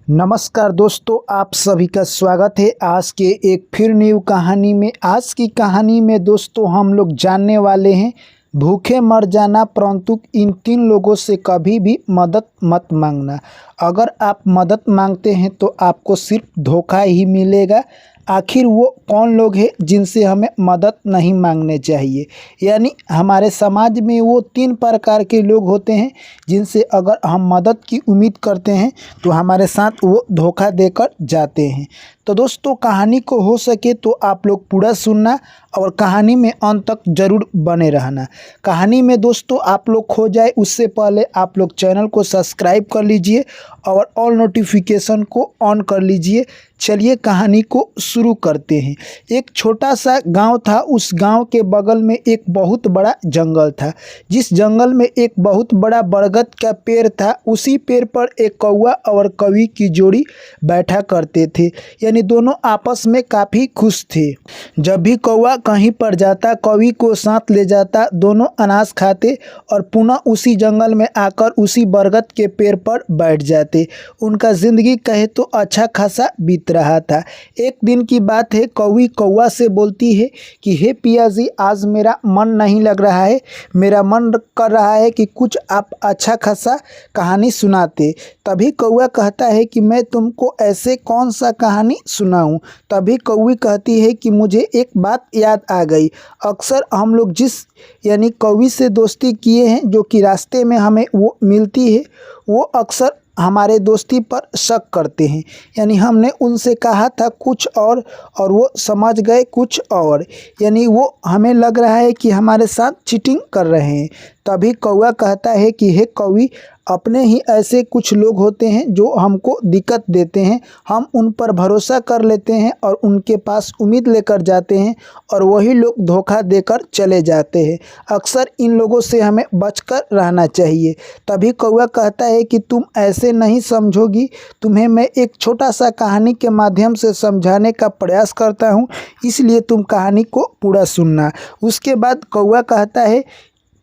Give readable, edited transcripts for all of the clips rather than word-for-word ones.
नमस्कार दोस्तों, आप सभी का स्वागत है आज के एक फिर न्यू कहानी में। आज की कहानी में दोस्तों हम लोग जानने वाले हैं भूखे मर जाना, परंतु इन 3 लोगों से कभी भी मदद मत मांगना। अगर आप मदद मांगते हैं तो आपको सिर्फ धोखा ही मिलेगा। आखिर वो कौन लोग हैं जिनसे हमें मदद नहीं मांगने चाहिए? यानी हमारे समाज में वो 3 प्रकार के लोग होते हैं जिनसे अगर हम मदद की उम्मीद करते हैं तो हमारे साथ वो धोखा देकर जाते हैं। तो दोस्तों कहानी को हो सके तो आप लोग पूरा सुनना और कहानी में अंत तक ज़रूर बने रहना। कहानी में दोस्तों आप लोग खो जाए उससे पहले आप लोग चैनल को सब्सक्राइब कर लीजिए और ऑल नोटिफिकेशन को ऑन कर लीजिए। चलिए कहानी को शुरू करते हैं। एक छोटा सा गांव था। उस गांव के बगल में एक बहुत बड़ा जंगल था। जिस जंगल में एक बहुत बड़ा बरगद का पेड़ था, उसी पेड़ पर एक कौवा और कौवी की जोड़ी बैठा करते थे। यानी दोनों आपस में काफ़ी खुश थे। जब भी कौवा कहीं पर जाता, कौवी को साथ ले जाता, दोनों अनाज खाते और पुनः उसी जंगल में आकर उसी बरगद के पेड़ पर बैठ जाते। उनका ज़िंदगी कहे तो अच्छा खासा बीत रहा था। एक दिन की बात है, कौवी कौवा से बोलती है कि हे पिया जी, आज मेरा मन नहीं लग रहा है, मेरा मन कर रहा है कि कुछ आप अच्छा खासा कहानी सुनाते। तभी कौवा कहता है कि मैं तुमको ऐसे कौन सा कहानी सुनाऊं। तभी कौवी कहती है कि मुझे एक बात याद आ गई। अक्सर हम लोग जिस यानी कौवी से दोस्ती किए हैं, जो कि रास्ते में हमें वो मिलती है, वो अक्सर हमारे दोस्ती पर शक करते हैं। यानी हमने उनसे कहा था कुछ और वो समझ गए कुछ और। यानी वो हमें लग रहा है कि हमारे साथ चीटिंग कर रहे हैं। तभी कौवा कहता है कि हे कौवी, अपने ही ऐसे कुछ लोग होते हैं जो हमको दिक्कत देते हैं। हम उन पर भरोसा कर लेते हैं और उनके पास उम्मीद लेकर जाते हैं और वही लोग धोखा देकर चले जाते हैं। अक्सर इन लोगों से हमें बचकर रहना चाहिए। तभी कौवा कहता है कि तुम ऐसे नहीं समझोगी, तुम्हें मैं एक छोटा सा कहानी के माध्यम से समझाने का प्रयास करता हूँ, इसलिए तुम कहानी को पूरा सुनना। उसके बाद कौवा कहता है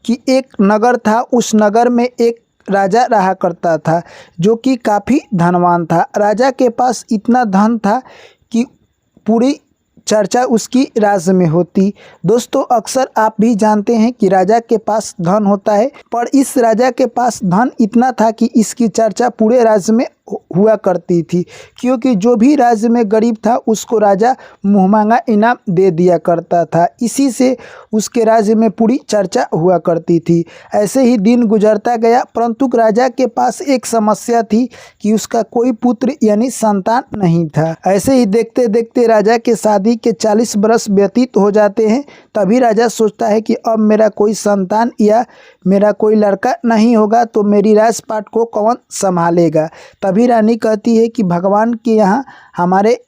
कि एक नगर था। उस नगर में एक राजा रहा करता था जो कि काफ़ी धनवान था। राजा के पास इतना धन था कि पूरी चर्चा उसकी राज्य में होती। दोस्तों अक्सर आप भी जानते हैं कि राजा के पास धन होता है, पर इस राजा के पास धन इतना था कि इसकी चर्चा पूरे राज्य में हुआ करती थी, क्योंकि जो भी राज्य में गरीब था उसको राजा मुँहमांगा इनाम दे दिया करता था। इसी से उसके राज्य में पूरी चर्चा हुआ करती थी। ऐसे ही दिन गुजरता गया, परंतु राजा के पास एक समस्या थी कि उसका कोई पुत्र यानी संतान नहीं था। ऐसे ही देखते देखते राजा के शादी के 40 बरस व्यतीत हो जाते हैं। तभी राजा सोचता है कि अब मेरा कोई संतान या मेरा कोई लड़का नहीं होगा तो मेरी राजपाट को कौन संभालेगा। तभी रानी कहती है कि भगवान के यहाँ हमारे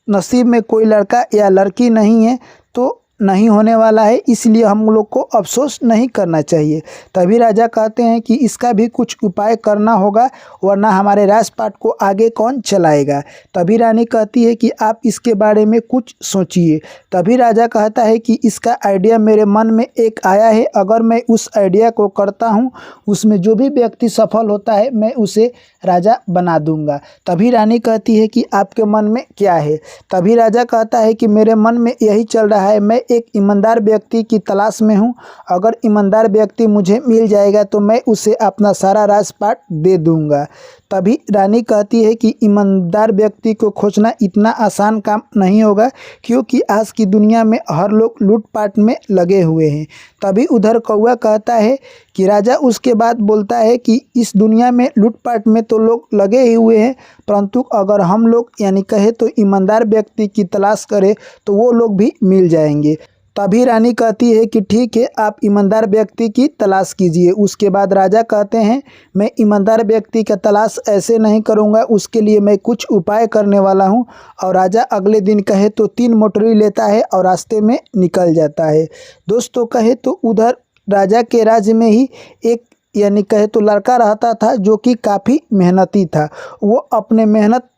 नसीब में कोई लड़का या लड़की नहीं है, तो नहीं होने वाला है, इसलिए हम लोग को अफसोस नहीं करना चाहिए। तभी राजा कहते हैं कि इसका भी कुछ उपाय करना होगा, वरना हमारे राजपाट को आगे कौन चलाएगा। तभी रानी कहती है कि आप इसके बारे में कुछ सोचिए। तभी राजा कहता है कि इसका आइडिया मेरे मन में एक आया है, अगर मैं उस आइडिया को करता हूँ, उसमें जो भी व्यक्ति सफल होता है मैं उसे राजा बना दूंगा। तभी रानी कहती है कि आपके मन में क्या है। तभी राजा कहता है कि मेरे मन में यही चल रहा है, मैं एक ईमानदार व्यक्ति की तलाश में हूँ। अगर ईमानदार व्यक्ति मुझे मिल जाएगा तो मैं उसे अपना सारा राजपाट दे दूंगा। तभी रानी कहती है कि ईमानदार व्यक्ति को खोजना इतना आसान काम नहीं होगा, क्योंकि आज की दुनिया में हर लोग लूटपाट में लगे हुए हैं। तभी उधर कौवा कहता है कि राजा उसके बाद बोलता है कि इस दुनिया में लूटपाट में तो लोग लगे ही हुए हैं, परंतु अगर हम लोग यानी कहे तो ईमानदार व्यक्ति की तलाश करें तो वो लोग भी मिल जाएंगे। तभी रानी कहती है कि ठीक है, आप ईमानदार व्यक्ति की तलाश कीजिए। उसके बाद राजा कहते हैं मैं ईमानदार व्यक्ति का तलाश ऐसे नहीं करूंगा, उसके लिए मैं कुछ उपाय करने वाला हूं। और राजा अगले दिन कहे तो 3 मोटरी लेता है और रास्ते में निकल जाता है। दोस्तों कहे तो उधर राजा के राज्य में ही एक यानी कहे तो लड़का रहता था जो कि काफ़ी मेहनती था। वो अपने मेहनत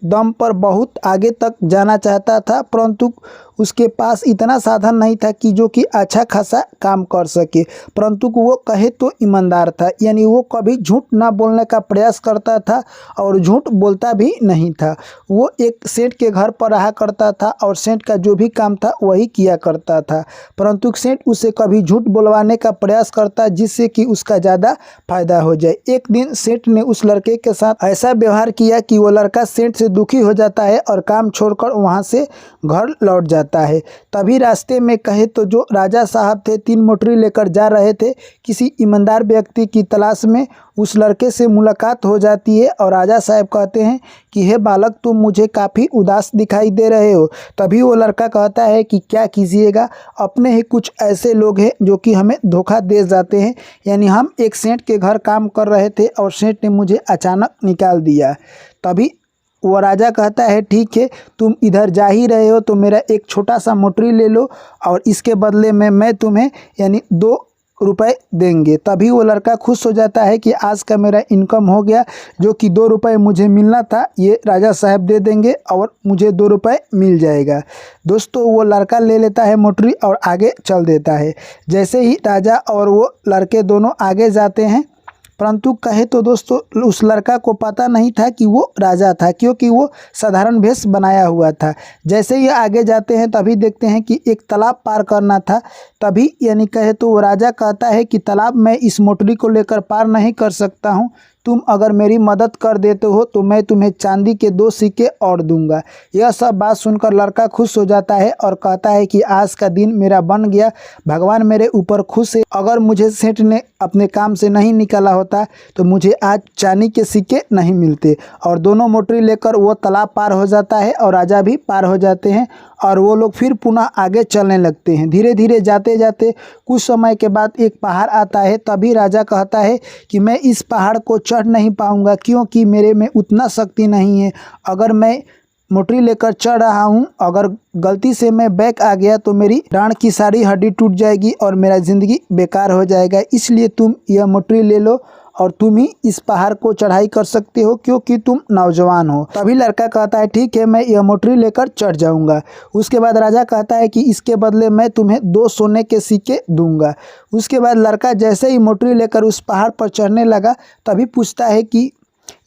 दम पर बहुत आगे तक जाना चाहता था, परंतु उसके पास इतना साधन नहीं था कि जो कि अच्छा खासा काम कर सके, परंतु वो कहे तो ईमानदार था, यानी वो कभी झूठ ना बोलने का प्रयास करता था और झूठ बोलता भी नहीं था। वो एक सेठ के घर पर रहा करता था और सेठ का जो भी काम था वही किया करता था, परंतु सेठ उसे कभी झूठ बोलवाने का प्रयास करता जिससे कि उसका ज़्यादा फायदा हो जाए। एक दिन सेठ ने उस लड़के के साथ ऐसा व्यवहार किया कि वो लड़का सेठ से दुखी हो जाता है और काम छोड़कर वहाँ से घर लौट जाता है। तभी रास्ते में कहे तो जो राजा साहब थे 3 मोटरी लेकर जा रहे थे, किसी ईमानदार व्यक्ति की तलाश में उस लड़के से मुलाकात हो जाती है और राजा साहब कहते हैं कि हे बालक, तुम मुझे काफ़ी उदास दिखाई दे रहे हो। तभी वो लड़का कहता है कि क्या कीजिएगा, अपने ही कुछ ऐसे लोग हैं जो कि हमें धोखा दे जाते हैं, यानी हम एक सेठ के घर काम कर रहे थे और सेठ ने मुझे अचानक निकाल दिया। तभी वो राजा कहता है ठीक है, तुम इधर जा ही रहे हो तो मेरा एक छोटा सा मोटरी ले लो और इसके बदले में मैं तुम्हें यानी 2 रुपए देंगे। तभी वो लड़का खुश हो जाता है कि आज का मेरा इनकम हो गया, जो कि 2 रुपए मुझे मिलना था ये राजा साहब दे देंगे और मुझे 2 रुपए मिल जाएगा। दोस्तों वो लड़का ले लेता है मोटरी और आगे चल देता है। जैसे ही राजा और वो लड़के दोनों आगे जाते हैं, परंतु कहे तो दोस्तों उस लड़का को पता नहीं था कि वो राजा था, क्योंकि वो साधारण भेष बनाया हुआ था। जैसे ही आगे जाते हैं तभी देखते हैं कि एक तालाब पार करना था। तभी यानी कहे तो वो राजा कहता है कि तालाब मैं इस मोटरी को लेकर पार नहीं कर सकता हूँ, तुम अगर मेरी मदद कर देते हो तो मैं तुम्हें चांदी के 2 सिक्के और दूंगा। यह सब बात सुनकर लड़का खुश हो जाता है और कहता है कि आज का दिन मेरा बन गया, भगवान मेरे ऊपर खुश है। अगर मुझे सेठ ने अपने काम से नहीं निकाला होता तो मुझे आज चांदी के सिक्के नहीं मिलते। और दोनों मोटरी लेकर वो तालाब पार हो जाता है और राजा भी पार हो जाते हैं और वो लोग फिर पुनः आगे चलने लगते हैं। धीरे धीरे जाते जाते कुछ समय के बाद एक पहाड़ आता है। तभी राजा कहता है कि मैं इस पहाड़ को चढ़ नहीं पाऊंगा, क्योंकि मेरे में उतना शक्ति नहीं है। अगर मैं मोटरी लेकर चढ़ रहा हूँ, अगर गलती से मैं बैक आ गया तो मेरी डांड की सारी हड्डी टूट जाएगी और मेरा ज़िंदगी बेकार हो जाएगा। इसलिए तुम यह मोटरी ले लो और तुम ही इस पहाड़ को चढ़ाई कर सकते हो, क्योंकि तुम नौजवान हो। तभी लड़का कहता है ठीक है, मैं यह मोटरी लेकर चढ़ जाऊंगा। उसके बाद राजा कहता है कि इसके बदले मैं तुम्हें 2 सोने के सिक्के दूंगा। उसके बाद लड़का जैसे ही मोटरी लेकर उस पहाड़ पर चढ़ने लगा, तभी पूछता है कि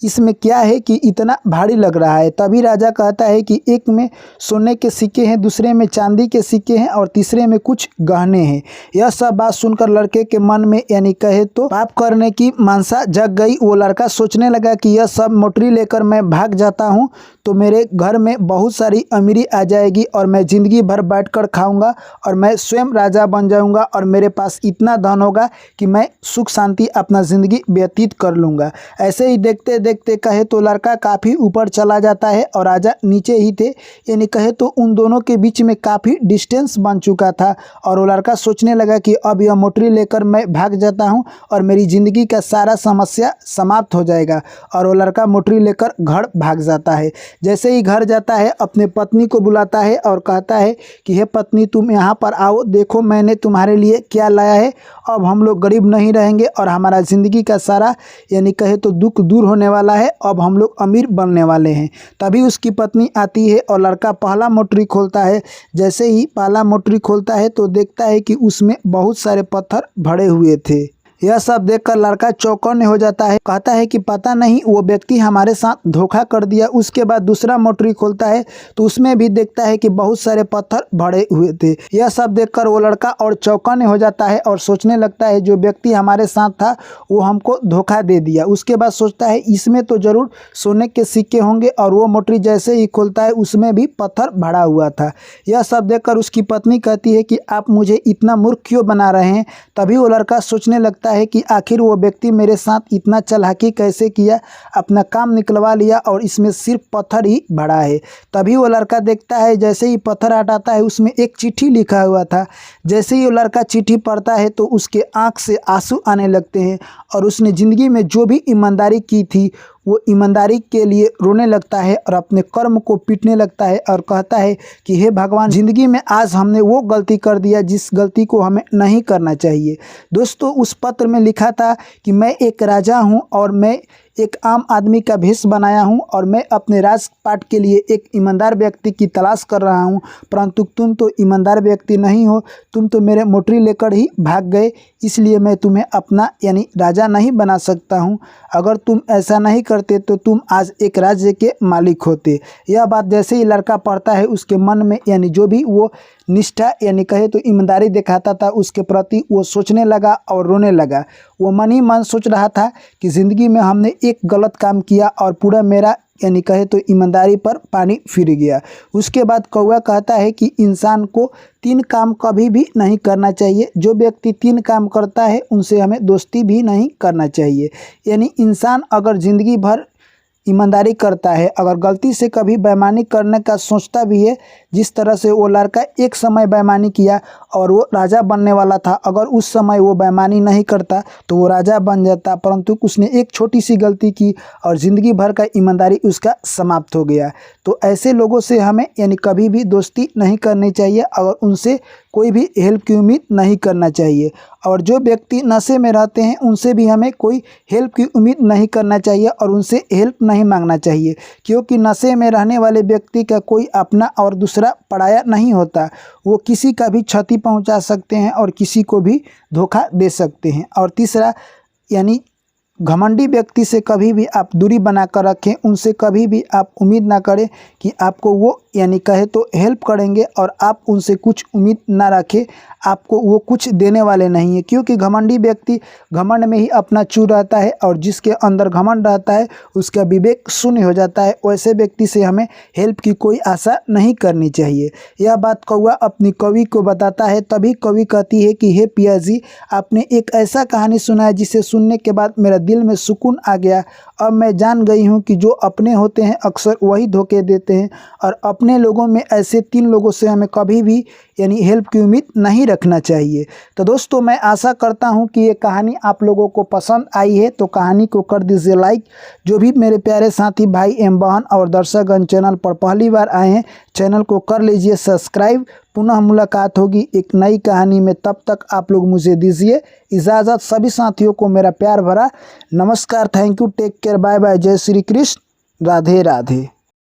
इसमें क्या है कि इतना भारी लग रहा है। तभी राजा कहता है कि एक में सोने के सिक्के हैं, दूसरे में चांदी के सिक्के हैं और तीसरे में कुछ गहने हैं। यह सब बात सुनकर लड़के के मन में यानी कहे तो पाप करने की मानसा जग गई। वो लड़का सोचने लगा कि यह सब मोटरी लेकर मैं भाग जाता हूँ तो मेरे घर में बहुत सारी अमीरी आ जाएगी और मैं ज़िंदगी भर बैठकर खाऊंगा और मैं स्वयं राजा बन जाऊंगा और मेरे पास इतना धन होगा कि मैं सुख शांति अपना ज़िंदगी व्यतीत कर लूँगा। ऐसे ही देखते देखते कहे तो लड़का काफ़ी ऊपर चला जाता है और राजा नीचे ही थे, यानी कहे तो उन दोनों के बीच में काफ़ी डिस्टेंस बन चुका था। और वो लड़का सोचने लगा कि अब यह मोटरी लेकर मैं भाग जाता हूँ और मेरी ज़िंदगी का सारा समस्या समाप्त हो जाएगा। और वो लड़का मोटरी लेकर घर भाग जाता है। जैसे ही घर जाता है अपने पत्नी को बुलाता है और कहता है कि हे पत्नी, तुम यहाँ पर आओ, देखो मैंने तुम्हारे लिए क्या लाया है। अब हम लोग गरीब नहीं रहेंगे और हमारा ज़िंदगी का सारा यानी कहे तो दुख दूर होने वाला है, अब हम लोग अमीर बनने वाले हैं। तभी उसकी पत्नी आती है और लड़का पहला मोटरी खोलता है। जैसे ही पहला मोटरी खोलता है तो देखता है कि उसमें बहुत सारे पत्थर भरे हुए थे। यह सब देखकर लड़का चौकन्ने हो जाता है, कहता है कि पता नहीं वो व्यक्ति हमारे साथ धोखा कर दिया। उसके बाद दूसरा मोटरी खोलता है तो उसमें भी देखता है कि बहुत सारे पत्थर भरे हुए थे। यह सब देखकर वो लड़का और चौकन्ने हो जाता है और सोचने लगता है जो व्यक्ति हमारे साथ था वो हमको धोखा दे दिया। उसके बाद सोचता है इसमें तो ज़रूर सोने के सिक्के होंगे, और वो मोटरी जैसे ही खोलता है उसमें भी पत्थर भरा हुआ था। यह सब देखकर उसकी पत्नी कहती है कि आप मुझे इतना मूर्ख क्यों बना रहे हैं। तभी वो लड़का सोचने लगता है कि आखिर वो व्यक्ति मेरे साथ इतना चालाकी कैसे किया, अपना काम निकलवा लिया और इसमें सिर्फ पत्थर ही भरा है। तभी वो लड़का देखता है जैसे ही पत्थर हटाता है उसमें एक चिट्ठी लिखा हुआ था। जैसे ही वो लड़का चिट्ठी पढ़ता है तो उसके आंख से आंसू आने लगते हैं और उसने ज़िंदगी में जो भी ईमानदारी की थी वो ईमानदारी के लिए रोने लगता है और अपने कर्म को पीटने लगता है और कहता है कि हे भगवान, ज़िंदगी में आज हमने वो गलती कर दिया जिस गलती को हमें नहीं करना चाहिए। दोस्तों उस पत्र में लिखा था कि मैं एक राजा हूँ और मैं एक आम आदमी का भेष बनाया हूँ और मैं अपने राजपाट के लिए एक ईमानदार व्यक्ति की तलाश कर रहा हूँ, परंतु तुम तो ईमानदार व्यक्ति नहीं हो। तुम तो मेरे मोटरी लेकर ही भाग गए, इसलिए मैं तुम्हें अपना यानी राजा नहीं बना सकता हूँ। अगर तुम ऐसा नहीं करते तो तुम आज एक राज्य के मालिक होते। यह बात जैसे ही लड़का पढ़ता है उसके मन में यानी जो भी वो निष्ठा यानी कहे तो ईमानदारी दिखाता था उसके प्रति वो सोचने लगा और रोने लगा। वो मन ही मन सोच रहा था कि ज़िंदगी में हमने एक गलत काम किया और पूरा मेरा यानी कहे तो ईमानदारी पर पानी फिर गया। उसके बाद कौवा कहता है कि इंसान को 3 काम कभी भी नहीं करना चाहिए। जो व्यक्ति 3 काम करता है उनसे हमें दोस्ती भी नहीं करना चाहिए। यानी इंसान अगर ज़िंदगी भर ईमानदारी करता है, अगर गलती से कभी बेईमानी करने का सोचता भी है, जिस तरह से वो लड़का एक समय बेईमानी किया और वो राजा बनने वाला था, अगर उस समय वो बेईमानी नहीं करता तो वो राजा बन जाता, परंतु उसने एक छोटी सी गलती की और ज़िंदगी भर का ईमानदारी उसका समाप्त हो गया। तो ऐसे लोगों से हमें यानी कभी भी दोस्ती नहीं करनी चाहिए और उनसे कोई भी हेल्प की उम्मीद नहीं करना चाहिए। और जो व्यक्ति नशे में रहते हैं उनसे भी हमें कोई हेल्प की उम्मीद नहीं करना चाहिए और उनसे हेल्प नहीं मांगना चाहिए, क्योंकि नशे में रहने वाले व्यक्ति का कोई अपना और दूसरा पराया नहीं होता। वो किसी का भी क्षति पहुंचा सकते हैं और किसी को भी धोखा दे सकते हैं। और तीसरा यानी घमंडी व्यक्ति से कभी भी आप दूरी बना कर रखें। उनसे कभी भी आप उम्मीद ना करें कि आपको वो यानी कहे तो हेल्प करेंगे और आप उनसे कुछ उम्मीद ना रखें, आपको वो कुछ देने वाले नहीं है, क्योंकि घमंडी व्यक्ति घमंड में ही अपना चूर रहता है और जिसके अंदर घमंड रहता है उसका विवेक शून्य हो जाता है। वैसे व्यक्ति से हमें हेल्प की कोई आशा नहीं करनी चाहिए। यह बात कौवा अपनी कवि को बताता है। तभी कवि कहती है कि हे पिया जी, आपने एक ऐसा कहानी सुनाया जिसे सुनने के बाद मेरा दिल में सुकून आ गया। अब मैं जान गई हूँ कि जो अपने होते हैं अक्सर वही धोखे देते हैं और अपने लोगों में ऐसे 3 लोगों से हमें कभी भी यानी हेल्प की उम्मीद नहीं रखना चाहिए। तो दोस्तों, मैं आशा करता हूँ कि ये कहानी आप लोगों को पसंद आई है, तो कहानी को कर दीजिए लाइक। जो भी मेरे प्यारे साथी भाई एवं बहन और दर्शकगण चैनल पर पहली बार आए हैं, चैनल को कर लीजिए सब्सक्राइब। पुनः मुलाकात होगी एक नई कहानी में, तब तक आप लोग मुझे दीजिए इजाज़त। सभी साथियों को मेरा प्यार भरा नमस्कार। Thank you, take care, bye bye, जय श्री कृष्ण, राधे राधे।